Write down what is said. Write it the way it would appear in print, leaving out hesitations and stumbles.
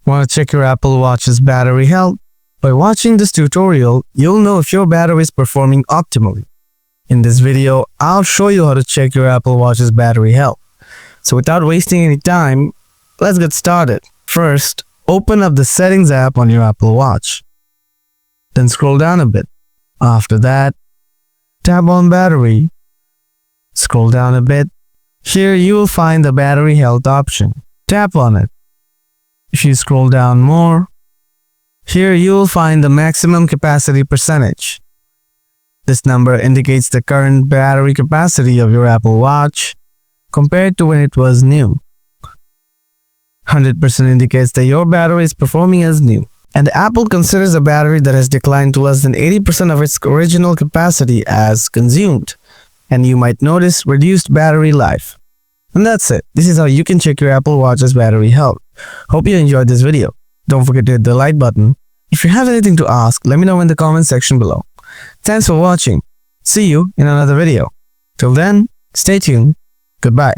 Want to check your Apple Watch's battery health? By watching this tutorial, you'll know if your battery is performing optimally. In this video, I'll show you how to check your Apple Watch's battery health. So without wasting any time, let's get started. First, open up the Settings app on your Apple Watch. Then scroll down a bit. After that, tap on Battery. Scroll down a bit. Here you will find the battery health option. Tap on it. If you scroll down more, here you will find the maximum capacity percentage. This number indicates the current battery capacity of your Apple Watch compared to when it was new. 100% indicates that your battery is performing as new. And Apple considers a battery that has declined to less than 80% of its original capacity as consumed. And you might notice reduced battery life. And that's it. This is how you can check your Apple Watch's battery health. Hope you enjoyed this video. Don't forget to hit the like button. If you have anything to ask, let me know in the comment section below. Thanks for watching. See you in another video. Till then, stay tuned. Goodbye.